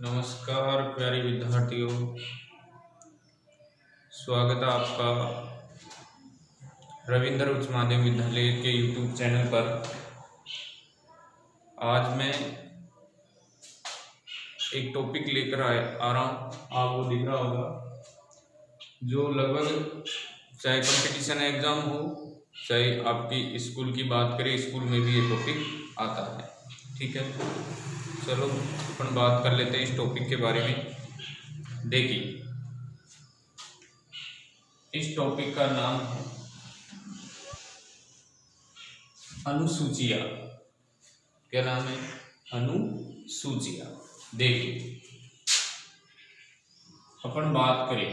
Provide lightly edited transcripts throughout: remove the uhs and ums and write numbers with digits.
नमस्कार प्यारे विद्यार्थियों, स्वागत है आपका रविंद्र उच्च माध्यमिक विद्यालय के यूट्यूब चैनल पर। आज मैं एक टॉपिक लेकर आ रहा हूँ, आपको दिख रहा होगा, जो लगभग चाहे कंपटीशन एग्जाम हो चाहे आपकी स्कूल की बात करें, स्कूल में भी ये टॉपिक आता है। ठीक है, चलो अपन बात कर लेते हैं इस टॉपिक के बारे में। देखिए, इस टॉपिक का नाम है अनुसूचियां। क्या नाम है? अनुसूचियां। देखिए, अपन बात करें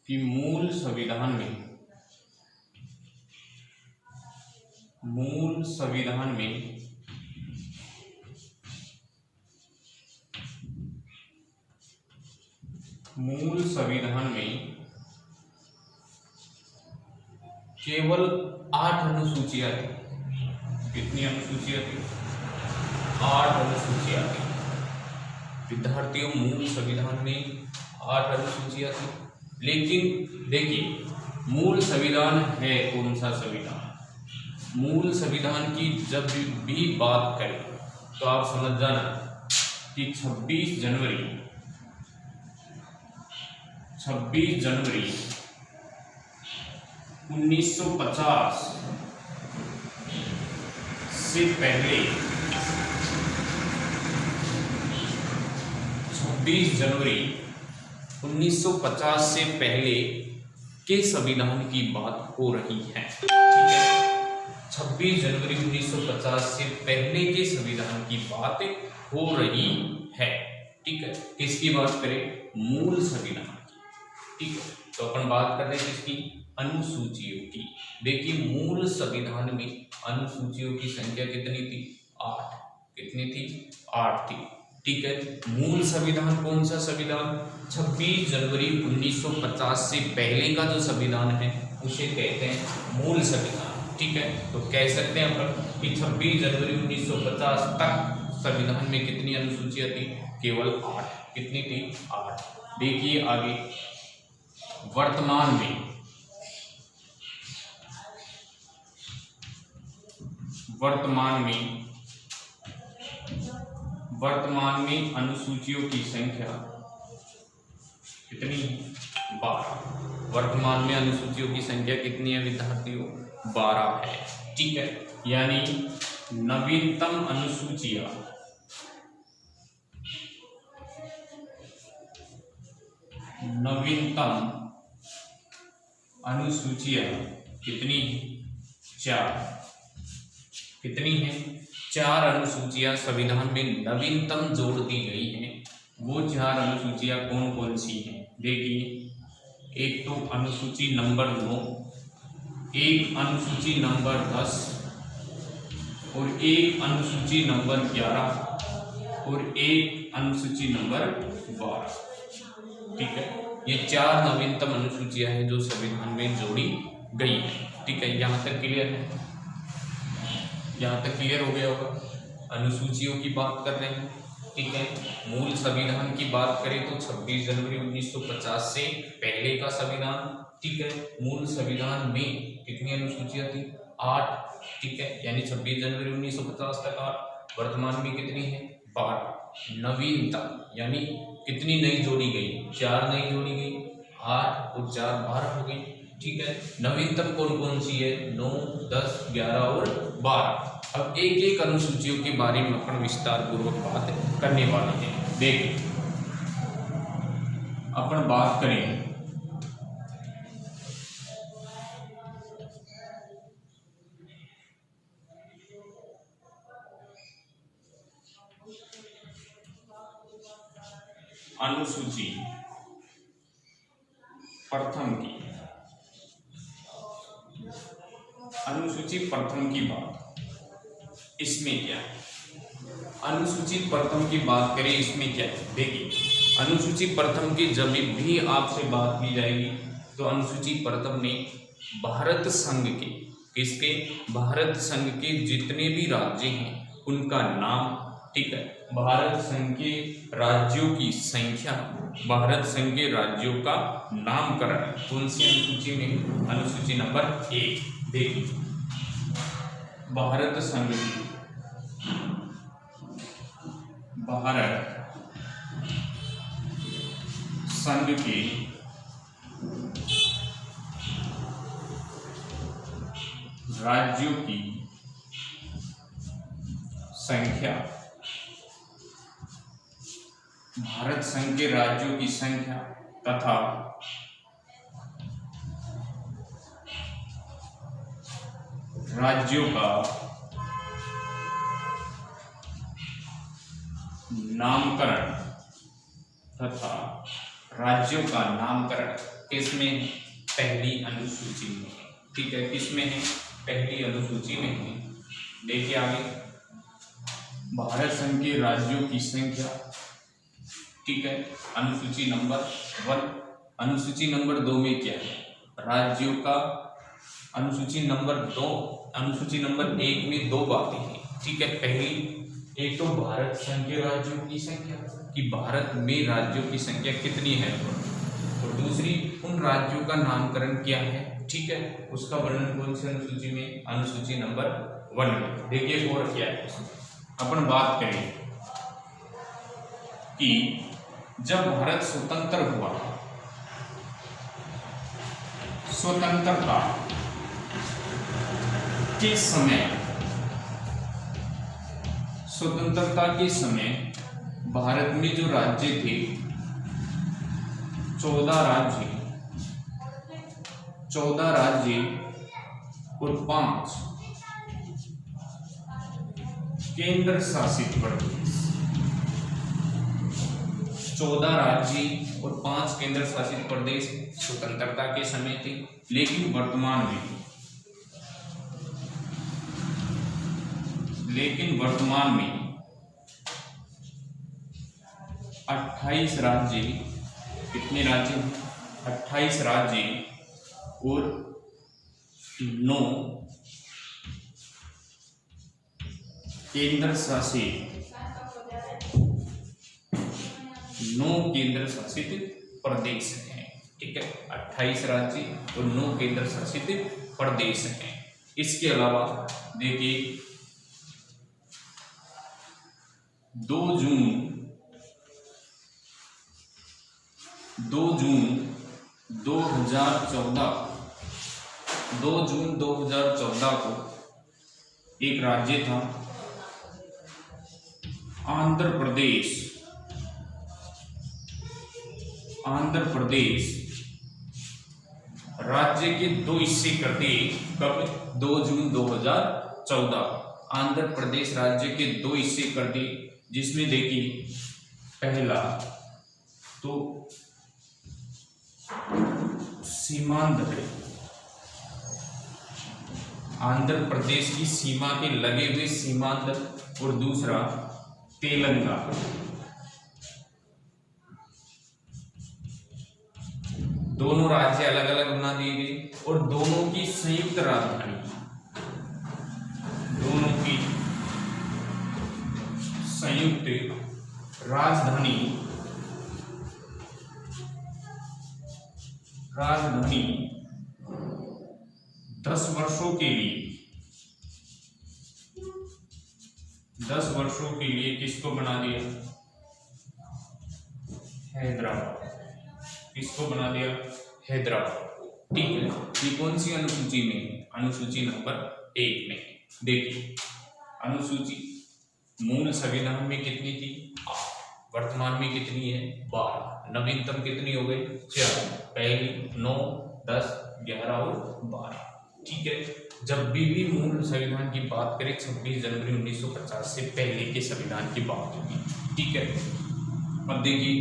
कि मूल संविधान में केवल 8 अनुसूचियां थी। कितनी अनुसूचियां थी? 8 अनुसूचियां थी। विद्यार्थियों, मूल संविधान में 8 अनुसूचियां थी। लेकिन देखिए, मूल संविधान है कौन सा संविधान? मूल संविधान की जब भी बात करें तो आप समझ जाना कि 26 जनवरी 1950 से पहले 26 जनवरी 1950 से पहले के संविधान की बात हो रही है। ठीक है, 26 जनवरी 1950 से पहले के संविधान की बात हो रही है। ठीक है, किसकी बात करें? मूल संविधान की। ठीक है, तो अपन बात कर रहे हैं किसकी? अनुसूचियों की। देखिए, मूल संविधान में अनुसूचियों की संख्या कितनी थी? 8। कितनी थी? 8 थी। ठीक है, मूल संविधान कौन सा संविधान? 26 जनवरी 1950 से पहले का जो संविधान है उसे कहते हैं मूल संविधान। ठीक है, तो कह सकते हैं अपन कि 26 जनवरी 1950 तक संविधान में कितनी अनुसूचियां थी? केवल 8। कितनी थी? 8। देखिए आगे, वर्तमान में अनुसूचियों की संख्या कितनी? 12। वर्तमान में अनुसूचियों की संख्या कितनी है विद्यार्थियों? 12 है। ठीक है, यानी नवीनतम अनुसूचियां कितनी? 4। कितनी है? 4 अनुसूचियां संविधान में नवीनतम जोड़ दी गई हैं। वो 4 अनुसूचियां कौन कौन सी हैं? देखिए, एक तो अनुसूची नंबर 9, एक अनुसूची नंबर 10 और एक अनुसूची नंबर 11 और एक अनुसूची नंबर 12। ठीक है, ये 4 नवीनतम अनुसूचियां हैं जो संविधान में जोड़ी गई हैं। ठीक है, यहाँ तक क्लियर है? यहाँ तक क्लियर हो गया होगा। अनुसूचियों की बात कर रहे हैं। ठीक है, मूल संविधान की बात करें तो 26 जनवरी 1950 से पहले का संविधान। ठीक है, मूल संविधान में कितनी अनुसूचियां थी? 8। ठीक है, यानी 26 जनवरी 1950 तक 8। वर्तमान में कितनी है? 12। नवीनतम यानी कितनी नई जोड़ी गई? 4 नई जोड़ी गई। 8 और 4 12 हो गई। ठीक है, नवीनतम कौन कौन सी है? 9, 10, 11 और 12। अब एक एक अनुसूचियों के बारे में अपन विस्तार पूर्वक बात करने वाले हैं। देखिए, अपन बात करें अनुसूची प्रथम की। अनुसूची प्रथम की बात इसमें क्या है? अनुसूची प्रथम की बात करें, इसमें क्या है? देखिए, अनुसूची प्रथम की जब भी आपसे बात की जाएगी तो अनुसूची प्रथम में भारत संघ के, किसके? भारत संघ के जितने भी राज्य हैं उनका नाम, ठीक है, भारत संघ के राज्यों की संख्या, भारत संघ के राज्यों का नामकरण कौन सी अनुसूची में? अनुसूची नंबर 1। देखिए, भारत संघ के राज्यों की संख्या, भारत संघ के राज्यों की संख्या तथा राज्यों का नामकरण किसमें? पहली अनुसूची में। ठीक है, किसमें है? पहली अनुसूची में है। देखिए आगे, भारत संघ के राज्यों की संख्या, ठीक है, अनुसूची नंबर 1। अनुसूची नंबर 2 में क्या है? राज्यों का। अनुसूची नंबर 2, अनुसूची नंबर 1 में 2 बातें हैं। ठीक है, पहली एक तो भारत संघ के राज्यों की संख्या, कि भारत में राज्यों की संख्या कितनी है, और दूसरी उन राज्यों का नामकरण क्या है। ठीक है, उसका वर्णन कौन सी अनुसूची में? अनुसूची नंबर 1 में। देखिए और क्या है, अपन बात करें कि जब भारत स्वतंत्र हुआ, स्वतंत्रता के समय भारत में जो राज्य थे, 14 राज्य और 5 केंद्र शासित प्रदेश। 14 राज्य और 5 केंद्र शासित प्रदेश स्वतंत्रता के समय थे, लेकिन वर्तमान में 28 राज्य, कितने राज्य? 28 राज्य और 9 केंद्र शासित प्रदेश हैं। ठीक है, 28 राज्य और 9 केंद्र शासित प्रदेश हैं। इसके अलावा देखिए 2 जून 2014 को एक राज्य था आंध्र प्रदेश राज्य के 2 हिस्से कर दिए। कब? 2 जून 2014 आंध्र प्रदेश राज्य के 2 हिस्से कर दिए, जिसमें देखिए पहला तो सीमांध्र, आंध्र प्रदेश की सीमा के लगे हुए सीमांध्र, और दूसरा तेलंगाना। दोनों राज्य अलग अलग बना दिए गए और दोनों की संयुक्त राजधानी, राजधानी 10 वर्षों के लिए किसको बना दिया? हैदराबाद। किसको बना दिया? हैदराबाद। ठीक है, ये कौन सी अनुसूची में? अनुसूची नंबर 1 में। देखिए अनुसूची मूल संविधान में कितनी थी? 8। वर्तमान में कितनी है? 12। नवीनतम कितनी हो गई? 4। पहली 9, 10, 11 और 12। ठीक है, जब भी मूल संविधान की बात करें 26 जनवरी 1950 से पहले के संविधान की बात होगी। ठीक है, अब देखिए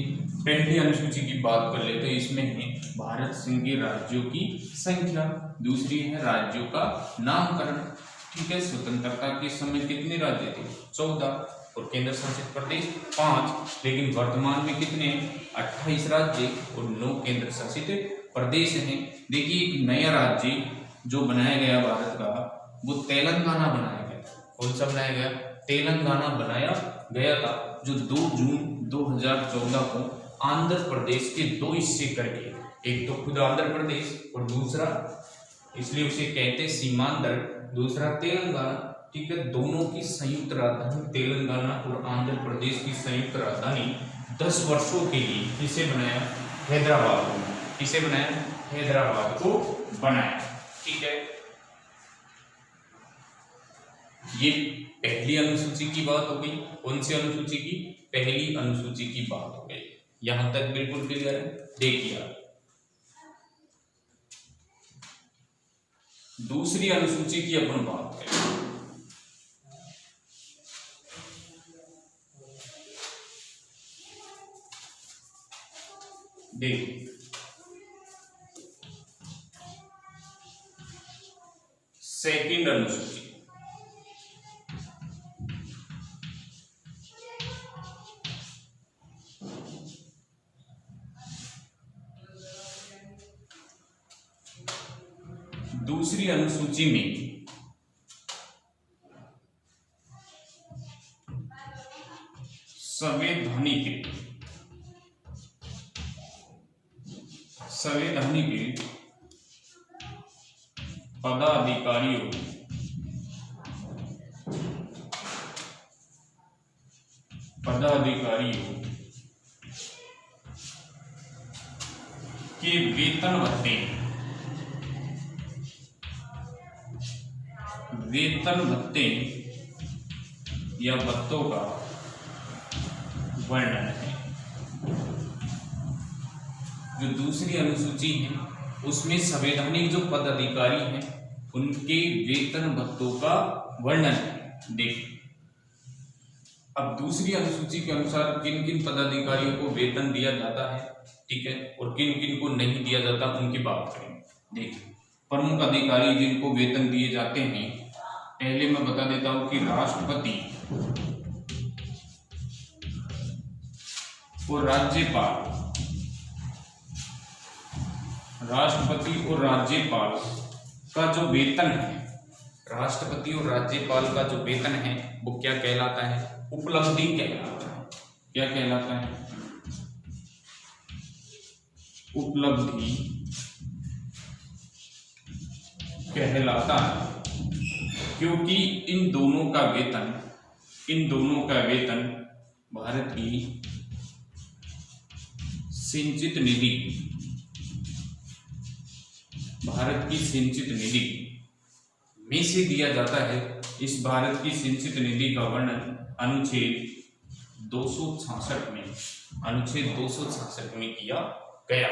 पहली अनुसूची की बात कर ले तो इसमें है भारत संघ के राज्यों की संख्या, दूसरी है राज्यों का नामकरण। ठीक है, स्वतंत्रता के समय कितने राज्य थे? 14 और केंद्र शासित प्रदेश 5, लेकिन वर्तमान में कितने? 28 राज्य और 9 केंद्र शासित प्रदेश हैं। देखिए एक नया राज्य जो बनाया गया भारत का, वो तेलंगाना बनाया गया। कौन सा बनाया गया? तेलंगाना बनाया गया था। जो 2 जून 2014 को आंध्र प्रदेश के 2 हिस्से करके, एक तो खुद आंध्र प्रदेश और दूसरा, इसलिए उसे कहते हैं सीमांध्र, दूसरा तेलंगाना, ठीक है, दोनों की संयुक्त राजधानी तेलंगाना और आंध्र प्रदेश की संयुक्त राजधानी 10 वर्षों के लिए किसे बनाया? हैदराबाद को। किसे बनाया? हैदराबाद को बनाया, ठीक है। ये पहली अनुसूची की बात हो गई। कौन सी अनुसूची की? पहली अनुसूची की बात हो गई। यहां तक बिल्कुल क्लियर है? देखिए दूसरी अनुसूची की अपन बात करें। देखिए सेकंड अनुसूची, दूसरी अनुसूची में संवैधानिक पदाधिकारियों के वेतन भत्ते या भत्तों का वर्णन है। जो दूसरी अनुसूची है उसमें संवैधानिक जो पद अधिकारी हैं उनके वेतन भत्तों का वर्णन है। देखिए अब दूसरी अनुसूची के अनुसार किन किन पदाधिकारियों को वेतन दिया जाता है, ठीक है, और किन किन को नहीं दिया जाता, उनकी बात करेंगे। देखिए प्रमुख अधिकारी जिनको वेतन दिए जाते हैं, पहले मैं बता देता हूं कि राष्ट्रपति और राज्यपाल का जो वेतन है, राष्ट्रपति और राज्यपाल का जो वेतन है वो क्या कहलाता है? उपलब्धि कहलाता है। क्या कहलाता है? उपलब्धि कहलाता है, क्योंकि इन दोनों का वेतन भारत की सिंचित निधि में से दिया जाता है। इस भारत की सिंचित निधि का वर्णन अनुच्छेद 266 में किया गया।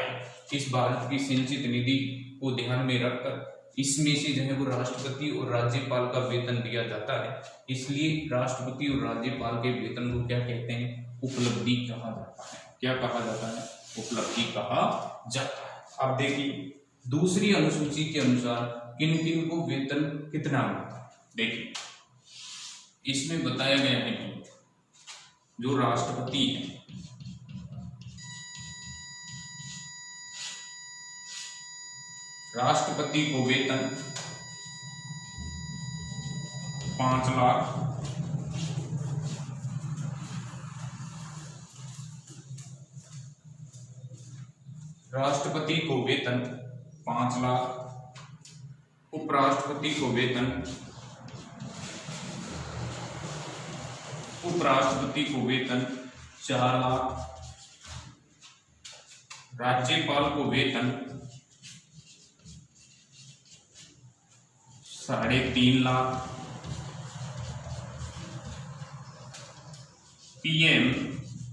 इस भारत की सिंचित निधि को ध्यान में रखकर इसमें से जो है वो राष्ट्रपति और राज्यपाल का वेतन दिया जाता है। इसलिए राष्ट्रपति और राज्यपाल के वेतन को क्या कहते हैं? उपलब्धि कहा जाता है। क्या कहा जाता है? उपलब्धि कहा जाता है। अब देखिए दूसरी अनुसूची के अनुसार किन किन को वेतन कितना मिलता है। देखिए इसमें बताया गया है कि जो राष्ट्रपति है, राष्ट्रपति को वेतन 5 लाख, राष्ट्रपति को वेतन 5 लाख, उपराष्ट्रपति को वेतन 4 लाख, राज्यपाल को वेतन 3.5 लाख, पीएम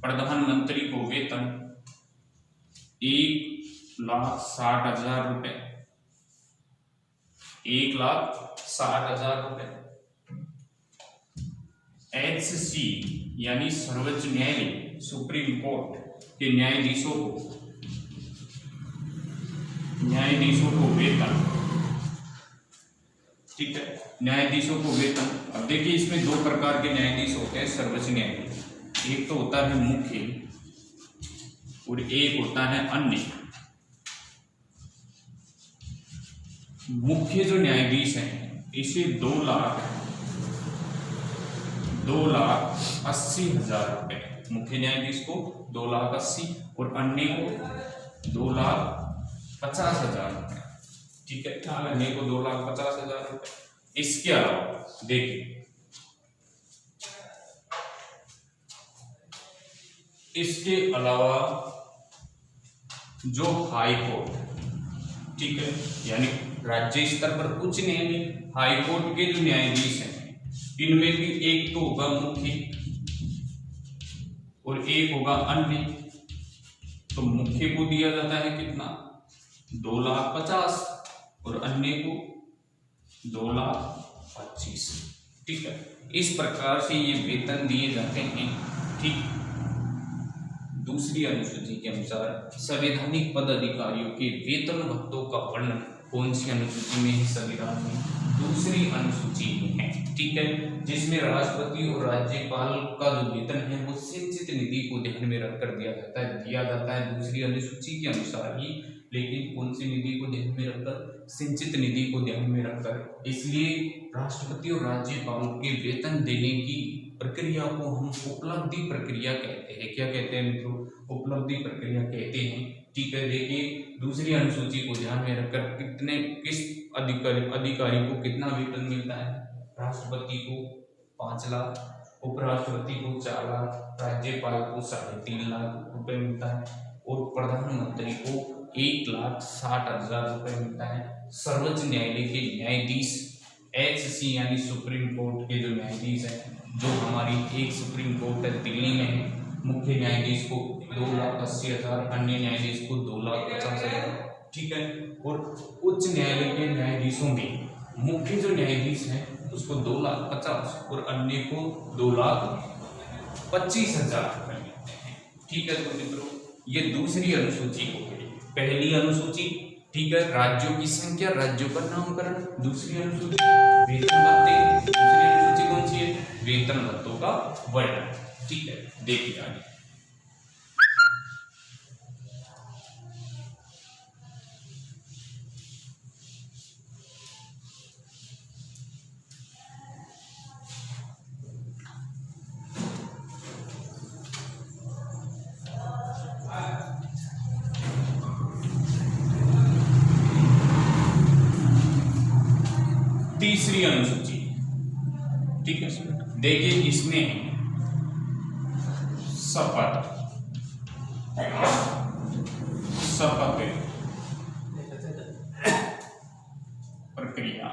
प्रधानमंत्री को वेतन 1,60,000 रुपए, 1,60,000 रुपए। HC यानी सर्वोच्च न्यायालय, सुप्रीम कोर्ट के न्यायाधीशों को वेतन, ठीक है, न्यायाधीशों को वेतन। अब देखिए इसमें 2 प्रकार के न्यायाधीश होते हैं सर्वोच्च न्यायालय, एक तो होता है मुख्य और एक होता है अन्य। मुख्य जो न्यायाधीश हैं इसे 2,80,000 रुपए मुख्य न्यायाधीश को 2,80,000 और अन्य को 2,50,000 रुपये। ठीक है, अन्य को 2,50,000 रुपये। इसके अलावा देखिए, इसके अलावा जो हाई कोर्ट, ठीक है, यानी राज्य स्तर पर उच्च न्यायालय, हाई कोर्ट के जो न्यायाधीश हैं, इनमें भी एक तो होगा मुख्य और एक होगा अन्य। तो मुख्य को दिया जाता है कितना, 2,50,000 और अन्य को 2,25,000। ठीक है, इस प्रकार से ये वेतन दिए जाते हैं। ठीक, दूसरी अनुसूची के अनुसार संवैधानिक पद अधिकारियों के वेतन भत्तों का वर्णन कौन सी अनुसूची में है, संविधान में दूसरी अनुसूची में है। ठीक है, जिसमें राष्ट्रपति और राज्यपाल का जो वेतन है वो सिंचित निधि को ध्यान में रखकर दिया जाता है दूसरी अनुसूची के अनुसार ही। लेकिन कौन सी निधि को ध्यान में रखकर, सिंचित निधि को ध्यान में रखकर। इसलिए राष्ट्रपति और राज्यपाल के वेतन देने की प्रक्रिया को हम उपलब्धि प्रक्रिया कहते हैं। क्या कहते हैं मित्रों, उपलब्धि प्रक्रिया कहते हैं। ठीक है, देखिए दूसरी अनुसूची को ध्यान में रखकर किस अधिकारी को कितना वेतन मिलता है, राष्ट्रपति को 5 लाख, उपराष्ट्रपति को 4 लाख, राज्यपाल को 3.5 लाख रुपए मिलता है और प्रधानमंत्री को 1,60,000 रुपए मिलता है। सर्वोच्च न्यायालय के न्यायाधीश HC यानी सुप्रीम कोर्ट के जो न्यायाधीश हैं, जो हमारी एक सुप्रीम कोर्ट है दिल्ली में है, मुख्य न्यायाधीश को 2,80,000, अन्य न्यायाधीश को 2,50,000। ठीक है, और उच्च न्यायालय के न्यायाधीशों में मुख्य जो न्यायाधीश हैं उसको 2,50,000 और अन्य को 2,25,000 रुपए मिलते हैं। ठीक है, तो मित्रों ये दूसरी अनुसूची हो गई। पहली अनुसूची, ठीक है, राज्यों की संख्या, राज्यों का नामकरण। दूसरी अनुसूची वेतन भत्ते। दूसरी अनुसूची कौन सी है, वेतन भत्तों का वर्णन। ठीक है, देखिए आगे। तीसरी अनुसूची, ठीक है, देखिए इसमें शपथ प्रक्रिया।